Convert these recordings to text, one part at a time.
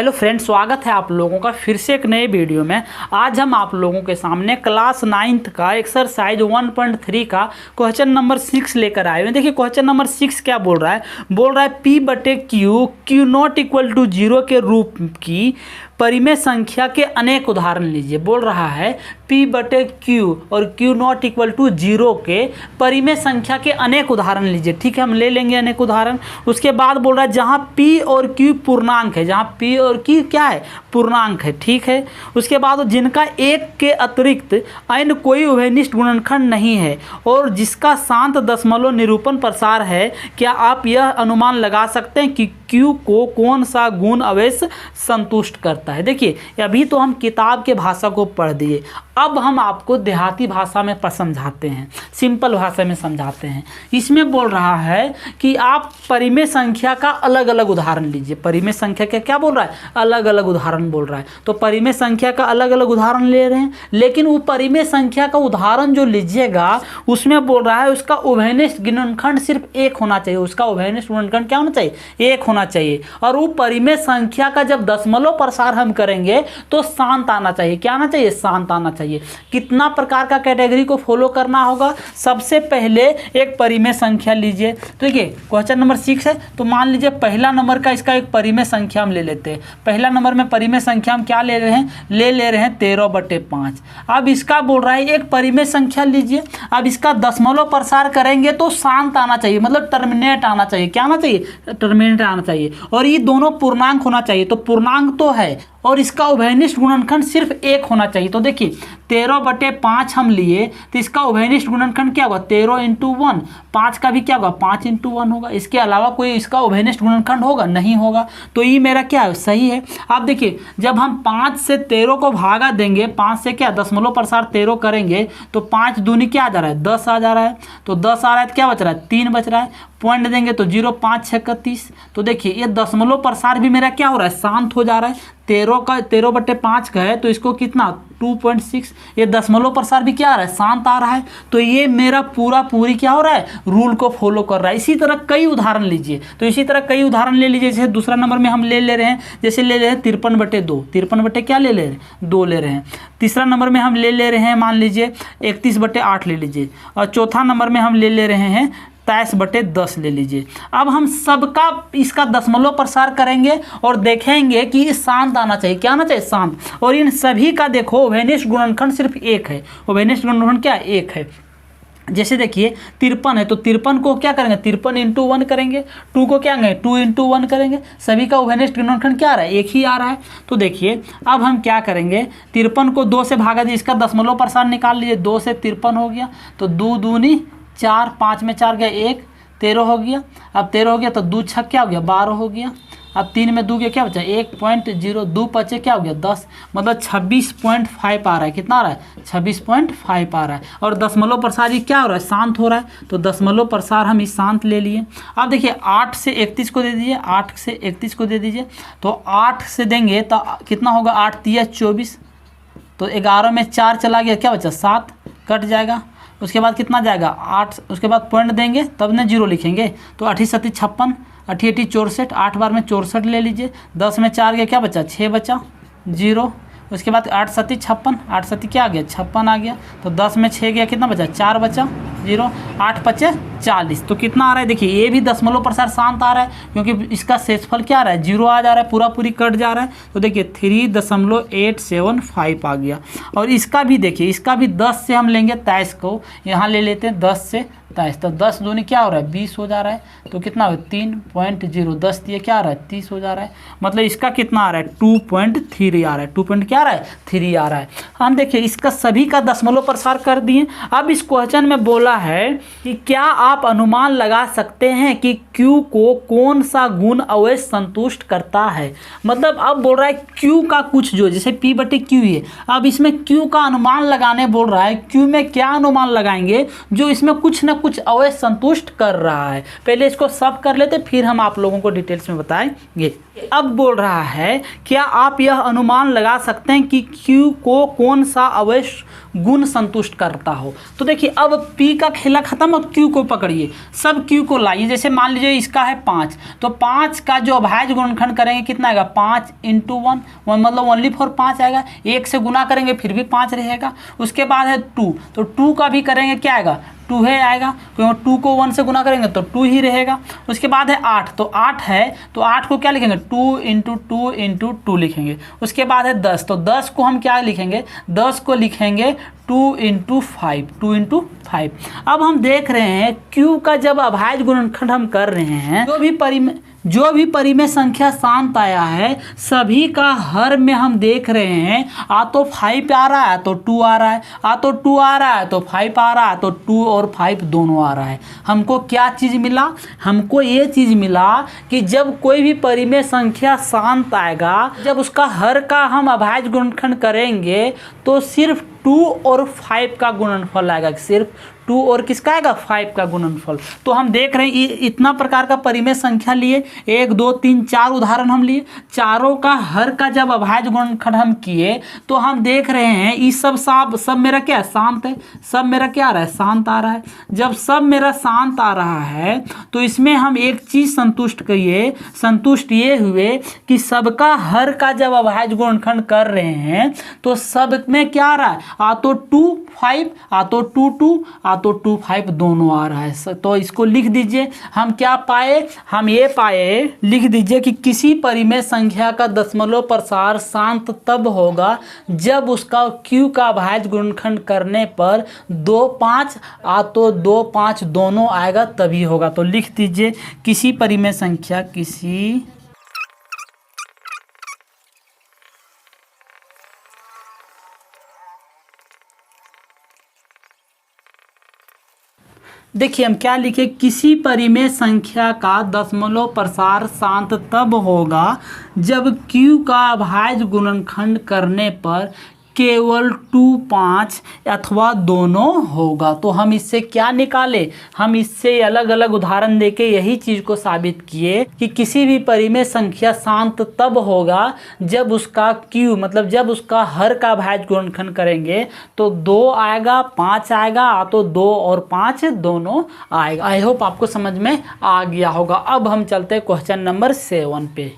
Hello friends, स्वागत है आप लोगों का फिर से एक नए वीडियो में। आज हम आप लोगों के सामने क्लास 9th का एक्सरसाइज 1.3 का क्वेश्चन नंबर 6 लेकर आए हैं। देखिए क्वेश्चन नंबर 6 क्या बोल रहा है P/Q नॉट इक्वल टू 0 के रूप की परिमेय संख्या के अनेक उदाहरण लीजिए। बोल रहा है P/Q और Q नॉट इक्वल टू 0 के परिमेय संख्या के अनेक उदाहरण लीजिए। ठीक है, हम ले लेंगे अनेक उदाहरण। उसके बाद बोल रहा है जहाँ P और Q पूर्णांक है, जहाँ P और Q क्या है, पूर्णांक है। ठीक है, उसके बाद जिनका एक के अतिरिक्त अन्य कोई उभयनिष्ठ गुणनखंड नहीं है और जिसका शांत दशमलव निरूपण प्रसार है, क्या आप यह अनुमान लगा सकते हैं कि Q को कौन सा गुण अवश्य संतुष्ट करता है। देखिए अभी तो हम किताब के भाषा को पढ़ दिए, अब हम आपको देहाती भाषा में समझाते हैं, सिंपल भाषा में समझाते हैं। इसमें बोल रहा है कि आप परिमेय संख्या का अलग अलग उदाहरण लीजिए। परिमेय संख्या का क्या बोल रहा है, अलग अलग उदाहरण बोल रहा है। तो परिमेय संख्या का अलग अलग उदाहरण ले रहे हैं, लेकिन वो परिमेय संख्या का उदाहरण जो लीजिएगा उसमें बोल रहा है उसका उभयनिष्ठ गुणनखंड सिर्फ एक होना चाहिए। उसका उभयनिष्ठ गुणनखंड क्या होना चाहिए, एक होना चाहिए। और वो परिमेय संख्या का जब दशमलव प्रसार हम करेंगे तो शांत आना चाहिए। क्या आना चाहिए, शांत आना चाहिए। कितना प्रकार का कैटेगरी को फॉलो करना होगा। सबसे पहले एक परिमेय संख्या लीजिए। तो देखिए क्वेश्चन नंबर 6 है, तो मान लीजिए पहला नंबर का इसका एक परिमेय संख्या हम ले लेते हैं। पहला नंबर में परिमेय संख्या हम क्या ले रहे हैं, ले रहे हैं 13/5। अब इसका बोल रहा है एक परिमेय संख्या लीजिए। अब इसका दशमलव प्रसार करेंगे तो शांत आना चाहिए, मतलब टर्मिनेट आना चाहिए। क्या आना चाहिए, टर्मिनेट आना चाहिए। और ये दोनों पूर्णांक होना चाहिए। तो पूर्णांक तो है और इसका उभयनिष्ठ गुणनखंड सिर्फ एक होना चाहिए। तो देखिए 13/5 हम लिए तो इसका उभयनिष्ठ गुणनखंड क्या होगा, 13 × 1। 5 का भी क्या होगा, 5 × 1 होगा। इसके अलावा कोई इसका उभयनिष्ठ गुणनखंड होगा, नहीं होगा। तो ये मेरा क्या है, सही है। आप देखिए जब हम 5 से 13 को भागा देंगे, 5 से क्या दशमलव प्रसार 13 करेंगे तो 5 दूनी क्या आ जा रहा है, 10 आ जा रहा है। तो 10 आ रहा है तो क्या बच रहा है, 3 बच रहा है। पॉइंट देंगे तो 0, 5, 6, 31। तो देखिए ये दशमलव प्रसार भी मेरा क्या हो रहा है, शांत हो जा रहा है। 13/5 का है तो इसको कितना 2.6। ये दशमलव प्रसार भी क्या आ रहा है, शांत आ रहा है। तो ये मेरा पूरी क्या हो रहा है, रूल को फॉलो कर रहा है। इसी तरह कई उदाहरण लीजिए। तो इसी तरह कई उदाहरण ले लीजिए। जैसे दूसरा नंबर में हम ले रहे हैं, जैसे ले रहे हैं 53/2। 53 क्या ले रहे हैं, 2 ले रहे हैं। तीसरा नंबर में हम ले रहे हैं मान लीजिए 31/8 ले लीजिए। और चौथा नंबर में हम ले रहे हैं 23/10 ले लीजिए। अब हम सबका इसका दशमलव प्रसार करेंगे और देखेंगे कि ये शांत आना चाहिए। क्या आना चाहिए, शांत। और इन सभी का देखो उभयनिष्ठ गुणनखंड सिर्फ एक है। उभयनिष्ठ गुणनखंड क्या, एक है। जैसे देखिए 53 है तो 53 को क्या करेंगे, 53 × 1 करेंगे। 2 को क्या करेंगे, 2 × 1 करेंगे। सभी का उभयनिष्ठ गुणनखंड क्या आ रहा है, एक ही आ रहा है। तो देखिए अब हम क्या करेंगे, 53 को 2 से भागा दिए, इसका दशमलव प्रसार निकाल लीजिए। 2 से 53 हो गया तो 2 दूनी 4, 5 में 4 गया 1, 13 हो गया। अब 13 हो गया तो 2 छक क्या हो गया, 12 हो गया। अब 3 में 2 गया क्या बचा, 1.0, 2 5 क्या हो गया 10, मतलब 26.5 आ रहा है। कितना आ रहा है, 26.5 आ रहा है। और दशमलव प्रसार ये क्या हो रहा है, शांत हो रहा है। तो दशमलव प्रसार हम इस शांत ले लिए। अब देखिए 8 से 31 को दे दीजिए, 8 से 31 को दे दीजिए। तो 8 से देंगे तो कितना होगा, 8 × 3 = 24। तो 11 में 4 चला गया, क्या बचा 7, कट जाएगा। उसके बाद कितना जाएगा 8, उसके बाद पॉइंट देंगे तब ने 0 लिखेंगे। तो 8 × 7 = 56, 8 × 8 = 64, 8 बार में 64 ले लीजिए। 10 में 4 गया, क्या बचा 6 बचा, 0। उसके बाद 8 × 7 = 56, 8 × 7 क्या आ गया 56 आ गया। तो 10 में 6 गया, कितना बचा 4 बचा, 0। 8 × 5 = 40। तो कितना आ रहा है, देखिए ये भी दशमलव प्रसार शांत आ रहा है क्योंकि इसका शेषफल क्या आ रहा है, 0 आ जा रहा है, पूरी कट जा रहा है। तो देखिए 3.875 आ गया। और इसका भी देखिए, इसका भी 10 से हम लेंगे 23 को, यहाँ ले लेते हैं 10 से 23। तो 10 दूनी क्या हो रहा है, 20 हो जा रहा है। तो कितना हो 3.0, 10 दिए क्या आ रहा है 30 हो जा रहा है। मतलब इसका कितना आ रहा है 2.3 आ रहा है। 2 क्या आ रहा है, 3 आ रहा है। हम देखिए इसका सभी का दशमलव प्रसार कर दिए। अब इस क्वेश्चन में बोला है कि क्या आप अनुमान लगा सकते हैं कि Q को कौन सा गुण अवश्य संतुष्ट करता है। मतलब अब बोल रहा है Q का कुछ जो जैसे P/Q है, अब इसमें Q का अनुमान लगाने बोल रहा है। Q में क्या अनुमान लगाएंगे जो इसमें कुछ ना कुछ अवश्य संतुष्ट कर रहा है। पहले इसको सब कर लेते फिर हम आप लोगों को डिटेल्स में बताएंगे। अब बोल रहा है क्या आप यह अनुमान लगा सकते हैं कि Q को कौन सा अवश्य गुण संतुष्ट करता हो। तो देखिए अब P का खेला खत्म, अब क्यू को पकड़िए, सब क्यू को लाइए। जैसे मान लीजिए इसका है 5, तो 5 का जो अभाज्य गुणनखंड करेंगे कितना आएगा, 5 × 1, मतलब ओनली फॉर 5 आएगा। 1 से गुना करेंगे फिर भी 5 रहेगा। उसके बाद है 2, तो 2 का भी करेंगे क्या आएगा, 2 है आएगा, क्योंकि 2 को 1 से गुना करेंगे तो 2 ही रहेगा। उसके बाद है 8, तो 8 है तो 8 को क्या लिखेंगे, 2 × 2 × 2 लिखेंगे। उसके बाद है 10, तो 10 को हम क्या लिखेंगे, 10 को लिखेंगे 2 × 5, 2 × 5। अब हम देख रहे हैं Q का जब अभाज्य गुणनखंड हम कर रहे हैं, जो भी परिमेय संख्या शांत आया है सभी का हर में हम देख रहे हैं, आ तो 5 आ रहा है तो 2 आ रहा है, आ तो 2 आ रहा है तो 5 आ रहा है, तो 2 और 5 दोनों आ रहा है। हमको क्या चीज़ मिला, हमको ये चीज़ मिला कि जब कोई भी परिमेय संख्या शांत आएगा, जब उसका हर का हम अभाज्य गुणनखंड करेंगे तो सिर्फ 2 और 5 का गुणनफल आएगा, सिर्फ 2 और किसका आएगा, 5 का गुणनफल। तो हम देख रहे हैं इतना प्रकार का परिमेय संख्या लिए, 1 2 3 4 उदाहरण हम लिए, चारों का हर का जब अभाज्य गुणनखंड हम किए तो हम देख रहे हैं ये सब मेरा क्या है, शांत है, सब मेरा क्या आ रहा है, शांत आ रहा है। जब सब मेरा शांत आ रहा है तो इसमें हम एक चीज़ संतुष्ट ये हुए कि सबका हर का जब अभाज्य गुणनखंड कर रहे हैं तो सब में क्या आ रहा है, आ तो 2 5, आ तो 2 2, आ तो 2 5 दोनों आ रहा है। तो इसको लिख दीजिए, हम क्या पाए, हम ये पाए, लिख दीजिए कि किसी परिमेय संख्या का दशमलव प्रसार शांत तब होगा जब उसका Q का अभाज्य गुणनखंड करने पर 2 5, आ तो 2 5 दोनों आएगा तभी होगा। तो लिख दीजिए किसी परिमेय संख्या, देखिए हम क्या लिखे, किसी परिमेय संख्या का दशमलव प्रसार शांत तब होगा जब Q का अभाज्य गुणनखंड करने पर केवल 2 5 अथवा दोनों होगा। तो हम इससे क्या निकाले, हम इससे अलग अलग उदाहरण देके यही चीज़ को साबित किए कि किसी भी परिमेय संख्या शांत तब होगा जब उसका Q, मतलब जब उसका हर का अभाज्य गुणनखंड करेंगे तो 2 आएगा 5 आएगा, आ तो 2 और 5 दोनों आएगा। आई होप आपको समझ में आ गया होगा। अब हम चलते हैं क्वेश्चन नंबर 7 पे।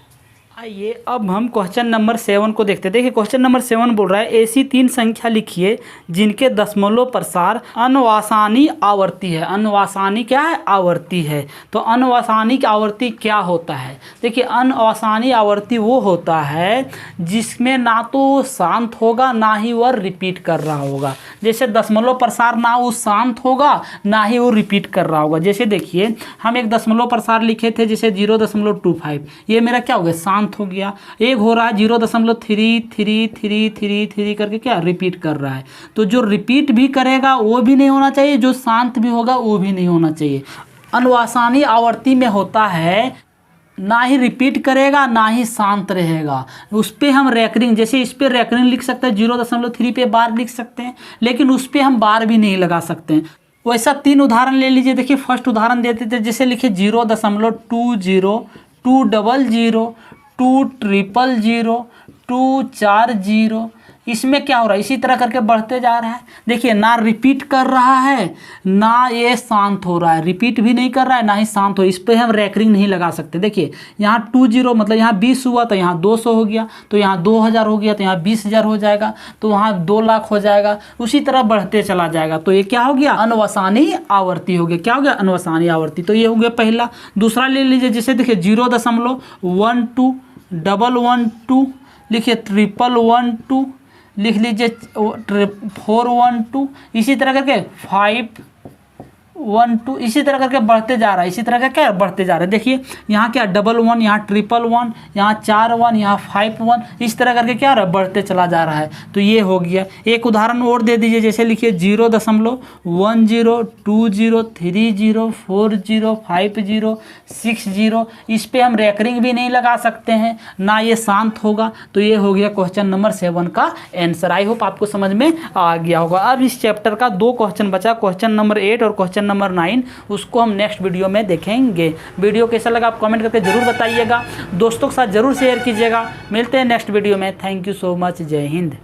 आइए अब हम क्वेश्चन नंबर 7 को देखते हैं। देखिए क्वेश्चन नंबर 7 बोल रहा है, ऐसी 3 संख्या लिखिए जिनके दशमलव प्रसार अनुवासानी आवर्ती है। अनुवासानी क्या है, आवर्ती है। तो अनुवासानी की आवर्ती क्या होता है, देखिए अनुवासानी आवर्ती वो होता है जिसमें ना तो शांत होगा ना ही वह रिपीट कर रहा होगा। जैसे दशमलव प्रसार ना वो शांत होगा ना ही वो रिपीट कर रहा होगा। जैसे देखिए हम एक दशमलव प्रसार लिखे थे, जैसे 0.25, ये मेरा क्या हो गया, शांत हो गया। एक हो रहा है 0.3333 करके क्या रिपीट कर रहा है। तो जो रिपीट भी करेगा वो भी नहीं होना चाहिए, जो शांत भी होगा वो भी नहीं होना चाहिए। अनुवासानी आवर्ती में होता है ना ही रिपीट करेगा ना ही शांत रहेगा। उस पर हम रैकरिंग, जैसे इस पर रैकरिंग लिख सकते हैं, 0.3 पे बार लिख सकते हैं, लेकिन उस पर हम बार भी नहीं लगा सकते हैं। वैसा 3 उदाहरण ले लीजिए। देखिए फर्स्ट उदाहरण देते थे, जैसे लिखिए 0.20 200 200 240। इसमें क्या हो रहा है, इसी तरह करके बढ़ते जा रहा है। देखिए ना रिपीट कर रहा है ना ये शांत हो रहा है, रिपीट भी नहीं कर रहा है ना ही शांत हो। इस पर हम रैकरिंग नहीं लगा सकते। देखिए यहाँ 20 मतलब यहाँ 20 हुआ तो यहाँ 200 हो गया, तो यहाँ 2000 हो गया तो यहाँ 20,000 हो जाएगा, तो वहाँ 2 लाख हो जाएगा, उसी तरह बढ़ते चला जाएगा। तो ये क्या हो गया, अनुवसानी आवर्ती हो गया। क्या हो गया, अनुवसानी आवर्ती। तो ये हो गया पहला। दूसरा ले लीजिए, जैसे देखिए 0.12 112 लिखिए 111 लिख लीजिए 412, इसी तरह करके 512, इसी तरह करके बढ़ते जा रहा है। इसी तरह का क्या बढ़ते जा रहा है। देखिए यहाँ क्या 11, यहाँ 111, यहाँ 41, यहाँ 51, इस तरह करके क्या रहा है, बढ़ते चला जा रहा है। तो ये हो गया। एक उदाहरण और दे दीजिए, जैसे लिखिए 0.10 20 30 40 50 60। इस पे हम रैकरिंग भी नहीं लगा सकते हैं ना ये शांत होगा। तो ये हो गया क्वेश्चन नंबर 7 का आंसर। आई होप आपको समझ में आ गया होगा। अब इस चैप्टर का 2 क्वेश्चन बचा, क्वेश्चन नंबर 8 और क्वेश्चन नंबर 9, उसको हम नेक्स्ट वीडियो में देखेंगे। वीडियो कैसा लगा आप कमेंट करके जरूर बताइएगा, दोस्तों के साथ जरूर शेयर कीजिएगा। मिलते हैं नेक्स्ट वीडियो में। Thank you so much. जय हिंद।